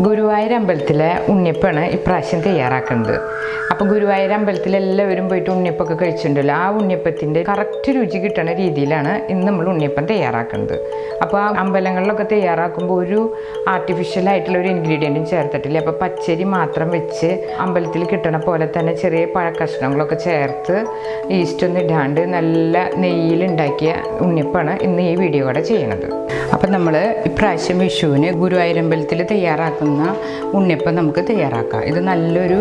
ഗുരുവായൂർ അമ്പലത്തിലെ ഉണ്ണിയപ്പമാണ് ഇപ്രാവശ്യം തയ്യാറാക്കുന്നത്. അപ്പോൾ ഗുരുവായൂർ അമ്പലത്തിൽ എല്ലാവരും പോയിട്ട് ഉണ്ണിയപ്പമൊക്കെ കഴിച്ചിട്ടുണ്ടല്ലോ. ആ ഉണ്ണിയപ്പത്തിൻ്റെ കറക്റ്റ് രുചി കിട്ടുന്ന രീതിയിലാണ് ഇന്ന് നമ്മൾ ഉണ്ണിയപ്പം തയ്യാറാക്കുന്നത്. അപ്പോൾ ആ അമ്പലങ്ങളിലൊക്കെ തയ്യാറാക്കുമ്പോൾ ഒരു ആർട്ടിഫിഷ്യലായിട്ടുള്ള ഒരു ഇൻഗ്രീഡിയൻറ്റും ചേർത്തിട്ടില്ല. അപ്പോൾ പച്ചരി മാത്രം വെച്ച് അമ്പലത്തിൽ കിട്ടണ പോലെ തന്നെ ചെറിയ പഴക്കഷ്ണങ്ങളൊക്കെ ചേർത്ത് ഈസ്റ്റൊന്നും ഇടാണ്ട് നല്ല നെയ്യിലുണ്ടാക്കിയ ഉണ്ണിയപ്പമാണ് ഇന്ന് ഈ വീഡിയോ കൂടെ ചെയ്യണത്. അപ്പം നമ്മൾ ഇപ്രാവശ്യം വിഷുവിന് ഗുരുവായൂർ അമ്പലത്തിൽ തയ്യാറാക്കുന്ന ഉണ്ണിയപ്പം നമുക്ക് തയ്യാറാക്കാം. ഇത് നല്ലൊരു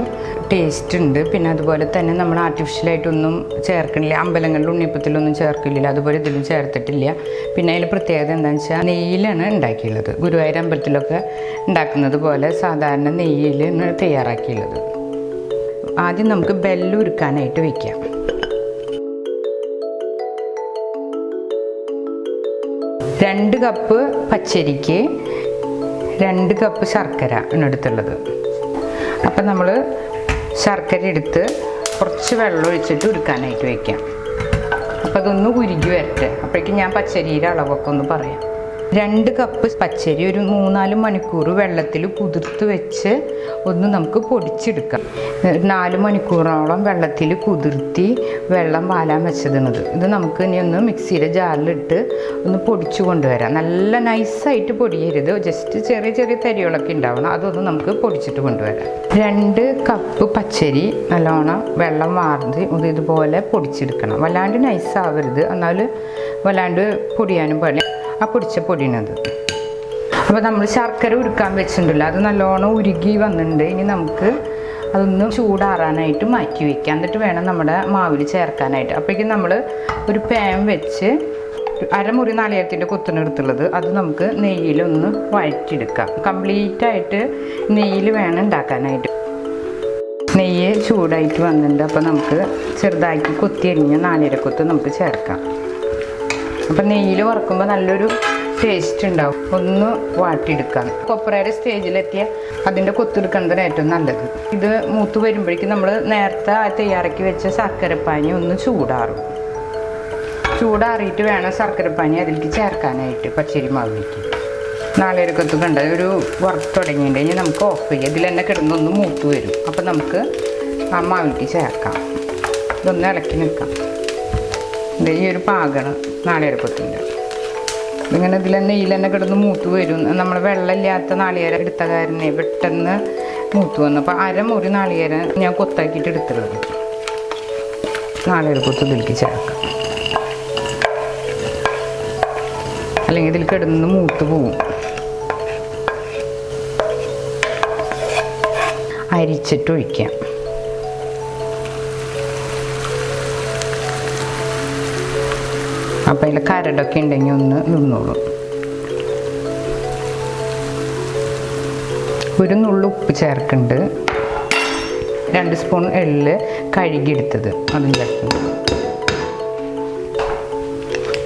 ടേസ്റ്റ് ഉണ്ട്. പിന്നെ അതുപോലെ തന്നെ നമ്മൾ ആർട്ടിഫിഷ്യലായിട്ടൊന്നും ചേർക്കണില്ല. അമ്പലങ്ങളിൽ ഉണ്ണിയപ്പത്തിലൊന്നും ചേർക്കില്ല, അതുപോലെ ഇതിലും ചേർത്തിട്ടില്ല. പിന്നെ അതിൽ പ്രത്യേകത എന്താണെന്ന് വെച്ചാൽ നെയ്യിലാണ് ഉണ്ടാക്കിയുള്ളത്. ഗുരുവായൂർ അമ്പലത്തിലൊക്കെ ഉണ്ടാക്കുന്നത് പോലെ സാധാരണ നെയ്യിലാണ് തയ്യാറാക്കിയുള്ളത്. ആദ്യം നമുക്ക് ബെല്ലം ഉരുക്കാനായിട്ട് വയ്ക്കാം. 2 കപ്പ് പച്ചരിക്ക് 2 കപ്പ് ശർക്കര ആണ് എടുത്തുള്ളത്. അപ്പം നമ്മൾ ശർക്കര എടുത്ത് കുറച്ച് വെള്ളം ഒഴിച്ചിട്ട് ഉരുക്കാനായിട്ട് വയ്ക്കാം. അപ്പം അതൊന്ന് ഉരുകി വരട്ടെ. അപ്പോഴേക്കും ഞാൻ പച്ചരിയുടെ അളവൊക്കെ ഒന്ന് പറയാം. 2 കപ്പ് പച്ചരി ഒരു 3-4 മണിക്കൂർ വെള്ളത്തിൽ കുതിർത്ത് വെച്ച് ഒന്ന് നമുക്ക് പൊടിച്ചെടുക്കാം. 4 മണിക്കൂറോളം വെള്ളത്തിൽ കുതിർത്തി വെള്ളം പാലാൻ വെച്ചതാണിത്. ഇത് നമുക്ക് ഇനി ഒന്ന് മിക്സിയുടെ ജാറിലിട്ട് ഒന്ന് പൊടിച്ചു കൊണ്ടുവരാം. നല്ല നൈസായിട്ട് പൊടിയരുത്, ജസ്റ്റ് ചെറിയ ചെറിയ തരികളൊക്കെ ഉണ്ടാവണം. അതൊന്ന് നമുക്ക് പൊടിച്ചിട്ട് കൊണ്ടുവരാം. 2 കപ്പ് പച്ചരി നല്ലോണം വെള്ളം വാർന്ന് ഇതുപോലെ പൊടിച്ചെടുക്കണം. വല്ലാണ്ട് നൈസാവരുത്, എന്നാൽ വല്ലാണ്ട് പൊടിയാനും പോലെ ആ പൊടിച്ച പൊടിയണത്. അപ്പോൾ നമ്മൾ ശർക്കര ഉരുക്കാൻ വെച്ചിട്ടുണ്ടല്ലോ, അത് നല്ലോണം ഉരുകി വന്നിട്ടുണ്ട്. ഇനി നമുക്ക് അതൊന്ന് ചൂടാറാനായിട്ട് മാറ്റി വയ്ക്കാം. എന്നിട്ട് വേണം നമ്മുടെ മാവിൽ ചേർക്കാനായിട്ട്. അപ്പോഴേക്കും നമ്മൾ ഒരു പാൻ വെച്ച് 1/2 മുറി നാളികേരത്തിൻ്റെ കൊത്തിനെടുത്തുള്ളത് അത് നമുക്ക് നെയ്യിലൊന്ന് വഴറ്റിയെടുക്കാം. കംപ്ലീറ്റായിട്ട് നെയ്യിൽ വേണം ഉണ്ടാക്കാനായിട്ട്. നെയ്യ് ചൂടായിട്ട് വന്നിട്ടുണ്ട്. അപ്പോൾ നമുക്ക് ചെറുതാക്കി കൊത്തിയരിഞ്ഞ നാളികേരക്കൊത്ത് നമുക്ക് ചേർക്കാം. അപ്പം നെയ്യിൽ വറക്കുമ്പോൾ നല്ലൊരു ടേസ്റ്റ് ഉണ്ടാവും. ഒന്ന് വാട്ടിയെടുക്കാം. കൊപ്രയുടെ സ്റ്റേജിലെത്തിയ അതിൻ്റെ കൊത്തെടുക്കുന്നതാണ് ഏറ്റവും നല്ലത്. ഇത് മൂത്ത് വരുമ്പോഴേക്കും നമ്മൾ നേരത്തെ തയ്യാറാക്കി വെച്ച ശർക്കരപ്പാനി ഒന്ന് ചൂടാറിയിട്ട് വേണം ശർക്കരപ്പാനി അതിലേക്ക് ചേർക്കാനായിട്ട്. പച്ചരി മാവിലേക്ക് നാളികേരക്കൊത്ത് കണ്ട ഒരു വറുത്ത് തുടങ്ങിയിട്ടുണ്ടെങ്കിൽ നമുക്ക് ഓഫ് ചെയ്യാം. ഇതിൽ തന്നെ കിടന്നൊന്ന് മൂത്ത് വരും. അപ്പം നമുക്ക് ആ മാവിലേക്ക് ചേർക്കാം. ഇതൊന്ന് ഇളക്കി നിൽക്കാം. ഈ ഒരു പാകണം നാളികേരക്കൊത്തിൻ്റെ ഇങ്ങനെ ഇതിൽ നെയ്യിൽ തന്നെ കിടന്ന് മൂത്ത് വരും. നമ്മൾ വെള്ളമില്ലാത്ത നാളികേരം എടുത്ത കാരനെ പെട്ടെന്ന് മൂത്ത് വന്നു. അപ്പോൾ 1/2 മുറി നാളികേരം ഞാൻ കൊത്താക്കിയിട്ട് എടുത്തുള്ളത്. നാളികേരക്കൊത്ത് ഇതിലേക്ക് ചേർക്കാം, അല്ലെങ്കിൽ ഇതിൽ കിടന്ന് മൂത്ത് പോവും. അരിച്ചിട്ട് ഒഴിക്കാം. അപ്പോൾ അതിൽ കരടൊക്കെ ഉണ്ടെങ്കിൽ ഒന്ന് നിന്നോളും. ഒരു നുള്ളു ഉപ്പ് ചേർക്കുന്നുണ്ട്. 2 സ്പൂൺ എള്ള് കഴുകിയെടുത്തത് അതും ചേർക്കുന്നുണ്ട്.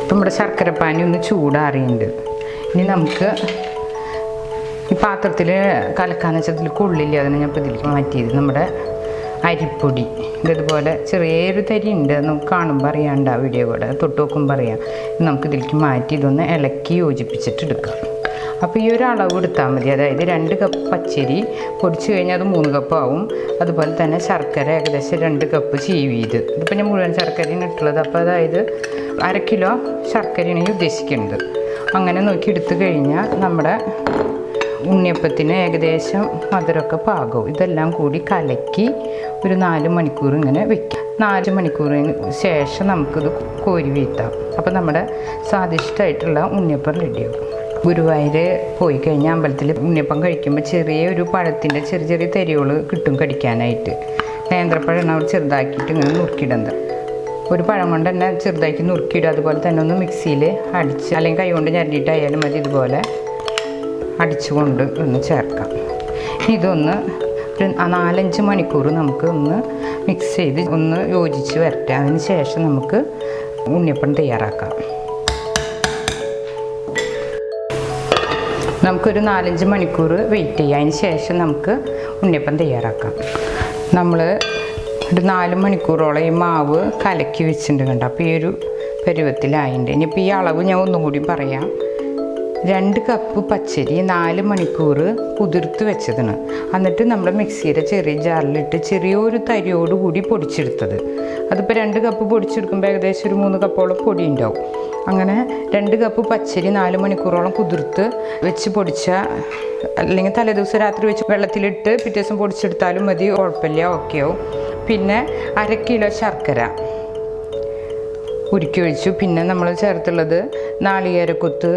ഇപ്പം നമ്മുടെ ശർക്കരപ്പാനി ഒന്ന് ചൂടാറിയുണ്ട്. ഇനി നമുക്ക് ഈ പാത്രത്തിൽ കലക്കാന്ന് വെച്ചാൽ ഇതിൽ കൊള്ളില്ല, അതിന് ഞാൻ ഇപ്പോൾ ഇതിലേക്ക് മാറ്റിയത്. നമ്മുടെ അരിപ്പൊടി ഇതുപോലെ ചെറിയൊരു തരി ഉണ്ട്, നമുക്ക് കാണുമ്പോൾ അറിയാണ്ട് ആ വീഡിയോ കൂടെ തൊട്ട് നോക്കുമ്പോൾ അറിയാം. നമുക്ക് ഇതിലേക്ക് മാറ്റി ഇതൊന്ന് ഇളക്കി യോജിപ്പിച്ചിട്ട് എടുക്കാം. അപ്പോൾ ഈ ഒരു അളവ് എടുത്താൽ മതി. അതായത് 2 കപ്പ് പച്ചരി പൊടിച്ച് കഴിഞ്ഞാൽ അത് 3 കപ്പ് ആവും. അതുപോലെ തന്നെ ശർക്കര ഏകദേശം 2 കപ്പ് ചീവിയത്. ഇതിപ്പോൾ ഞാൻ മുഴുവൻ ശർക്കരയാണ് ഇട്ടുള്ളത്. അപ്പോൾ അതായത് 1/2 കിലോ ശർക്കരയാണ് ഈ ഉദ്ദേശിക്കുന്നത്. അങ്ങനെ നോക്കി എടുത്തു കഴിഞ്ഞാൽ നമ്മുടെ ഉണ്ണിയപ്പത്തിന് ഏകദേശം മധുരമൊക്കെ പാകവും. ഇതെല്ലാം കൂടി കലക്കി ഒരു 4 മണിക്കൂർ ഇങ്ങനെ വെക്കാം. 4 മണിക്കൂറിന് ശേഷം നമുക്കിത് കോരി വീഴ്ത്താം. അപ്പോൾ നമ്മുടെ സ്വാദിഷ്ടമായിട്ടുള്ള ഉണ്ണിയപ്പം റെഡിയാകും. ഗുരുവായൂർ പോയി കഴിഞ്ഞാൽ അമ്പലത്തിൽ ഉണ്ണിയപ്പം കഴിക്കുമ്പോൾ ചെറിയൊരു പഴത്തിൻ്റെ ചെറിയ ചെറിയ തരികൾ കിട്ടും കടിക്കാനായിട്ട്. നേന്ത്രപ്പഴമാണ് അവർ ചെറുതാക്കിയിട്ട് ഇങ്ങനെ നുറുക്കിയിടുന്നത്. ഒരു പഴം കൊണ്ട് തന്നെ ചെറുതാക്കി നുറുക്കിയിടും. അതുപോലെ തന്നെ ഒന്ന് മിക്സിയിൽ അടിച്ച് അല്ലെങ്കിൽ കൈ കൊണ്ട് ഞരടിയിട്ടായാലും മതി. ഇതുപോലെ അടിച്ചുകൊണ്ട് ഒന്ന് ചേർക്കാം. ഇതൊന്ന് ഒരു 4-5 മണിക്കൂർ നമുക്ക് ഒന്ന് മിക്സ് ചെയ്ത് ഒന്ന് യോജിച്ച് വരട്ടെ. അതിന് ശേഷം നമുക്ക് ഉണ്ണിയപ്പം തയ്യാറാക്കാം. നമുക്കൊരു 4-5 മണിക്കൂർ വെയിറ്റ് ചെയ്യാം. അതിന് ശേഷം നമുക്ക് ഉണ്ണിയപ്പം തയ്യാറാക്കാം. നമ്മൾ ഒരു 4 മണിക്കൂറോളം ഈ മാവ് കലക്കി വെച്ചിട്ടുണ്ട് കണ്ടോ. അപ്പോൾ ഈ ഒരു പരുവത്തിലായിട്ടുണ്ട്. ഇനിയിപ്പോൾ ഈ അളവ് ഞാൻ ഒന്നും കൂടി പറയാം. 2 കപ്പ് പച്ചരി 4 മണിക്കൂർ കുതിർത്ത് വെച്ചതാണ്. എന്നിട്ട് നമ്മൾ മിക്സിയുടെ ചെറിയ ജാറിലിട്ട് ചെറിയൊരു തരിയോടുകൂടി പൊടിച്ചെടുത്തത്. അതിപ്പോൾ 2 കപ്പ് പൊടിച്ചെടുക്കുമ്പോൾ ഏകദേശം ഒരു 3 കപ്പോളം പൊടി ഉണ്ടാവും. അങ്ങനെ 2 കപ്പ് പച്ചരി 4 മണിക്കൂറോളം കുതിർത്ത് വെച്ച് പൊടിച്ച, അല്ലെങ്കിൽ തലേദിവസം രാത്രി വെച്ച് വെള്ളത്തിലിട്ട് പിറ്റേ ദിവസം പൊടിച്ചെടുത്താലും മതി, കുഴപ്പമില്ല, ഓക്കെ ആവും. പിന്നെ 1/2 കിലോ ശർക്കര ഉരുക്കി ഒഴിച്ചു. പിന്നെ നമ്മൾ ചേർത്തുള്ളത് നാളികേരക്കൊത്ത്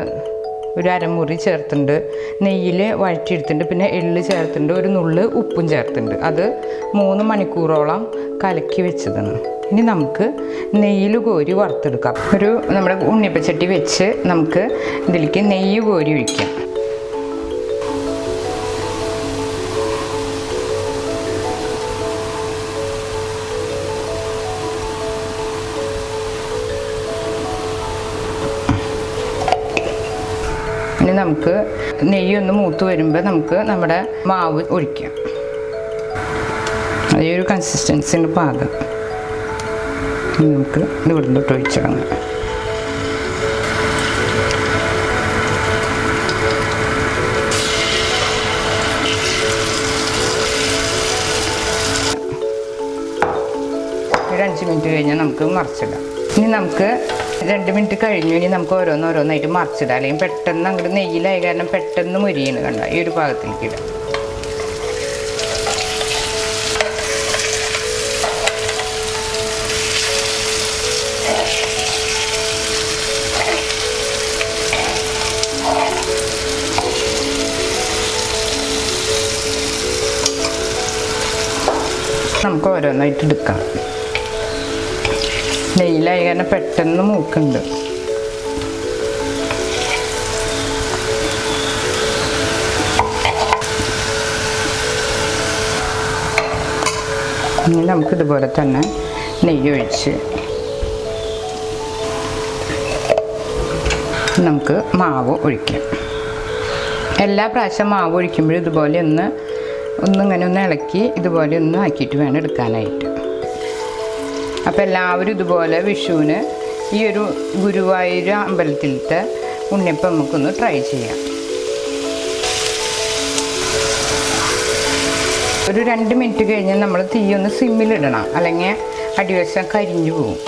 ഒരു അരമുറി ചേർത്തിട്ടുണ്ട്, നെയ്യിൽ വഴറ്റിയെടുത്തിട്ടുണ്ട്, പിന്നെ എള്ള് ചേർത്തിട്ടുണ്ട്, ഒരു നുള്ള് ഉപ്പും ചേർത്തിട്ടുണ്ട്. അത് 3 മണിക്കൂറോളം കലക്കി വെച്ചതാണ്. ഇനി നമുക്ക് നെയ്യിൽ കോരി വറുത്തെടുക്കാം. നമ്മുടെ ഉണ്ണിയപ്പച്ചട്ടി വെച്ച് നമുക്ക് ഇതിലേക്ക് നെയ്യ് കോരി ഒഴിക്കാം. ഇനി നമുക്ക് നെയ്യൊന്ന് മൂത്ത് വരുമ്പോൾ നമുക്ക് നമ്മുടെ മാവ് ഒഴിക്കാം. ഈ ഒരു കൺസിസ്റ്റൻസിൻ്റെ പാകം നമുക്ക് ഇവിടുന്ന് ഒഴിച്ചിടണം. ഒരു 5 മിനിറ്റ് കഴിഞ്ഞാൽ നമുക്ക് മറിച്ചിടാം. ഇനി നമുക്ക് 2 മിനിറ്റ് കഴിഞ്ഞു. ഇനി നമുക്ക് ഓരോന്നോരോന്നായിട്ട് മറിച്ചിടാം, അല്ലെങ്കിൽ പെട്ടെന്ന് അങ്ങോട്ട് നെയ്യിലായ കാരണം പെട്ടെന്ന് മുരിയാണ്. കണ്ട ഈ ഒരു പാകത്തിലേക്ക് ഇടാം. നമുക്ക് ഓരോന്നായിട്ട് എടുക്കാം. നെയ്യിലായ കാരണം പെട്ടെന്ന് മൂക്കുണ്ട്. ഇനി നമുക്കിതുപോലെ തന്നെ നെയ്യ് ഒഴിച്ച് നമുക്ക് മാവ് ഒഴിക്കാം. എല്ലാ പ്രാവശ്യം മാവ് ഒഴിക്കുമ്പോഴും ഇതുപോലെ ഒന്നിങ്ങനെ ഇളക്കി ഇതുപോലെ ആക്കിയിട്ട് വേണം എടുക്കാനായിട്ട്. അപ്പോൾ എല്ലാവരും ഇതുപോലെ വിഷുവിന് ഈ ഒരു ഗുരുവായൂർ അമ്പലത്തിലത്തെ ഉണ്ണിയപ്പം നമുക്കൊന്ന് ട്രൈ ചെയ്യാം. ഒരു 2 മിനിറ്റ് കഴിഞ്ഞ് നമ്മൾ തീയൊന്ന് സിമ്മിലിടണം, അല്ലെങ്കിൽ അടിവശം കരിഞ്ഞു പോകും.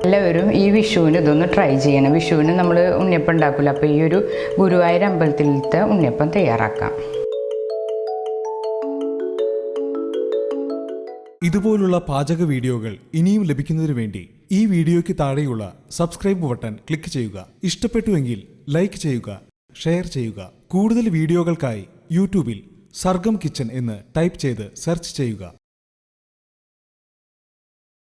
എല്ലാവരും ഈ വിഷുവിന് ഇതൊന്ന് ട്രൈ ചെയ്യണം. വിഷുവിന് നമ്മൾ ഉണ്ണിയപ്പം ഉണ്ടാക്കില്ല, അപ്പോൾ ഈ ഒരു ഗുരുവായൂർ അമ്പലത്തിലത്തെ ഉണ്ണിയപ്പം തയ്യാറാക്കാം. ഇതുപോലുള്ള പാചക വീഡിയോകൾ ഇനിയും ലഭിക്കുന്നതിന് വേണ്ടി ഈ വീഡിയോയ്ക്ക് താഴെയുള്ള സബ്സ്ക്രൈബ് ബട്ടൺ ക്ലിക്ക് ചെയ്യുക. ഇഷ്ടപ്പെട്ടുവെങ്കിൽ ലൈക്ക് ചെയ്യുക, ഷെയർ ചെയ്യുക. കൂടുതൽ വീഡിയോകൾക്കായി യൂട്യൂബിൽ സർഗം കിച്ചൺ എന്ന് ടൈപ്പ് ചെയ്ത് സെർച്ച് ചെയ്യുക.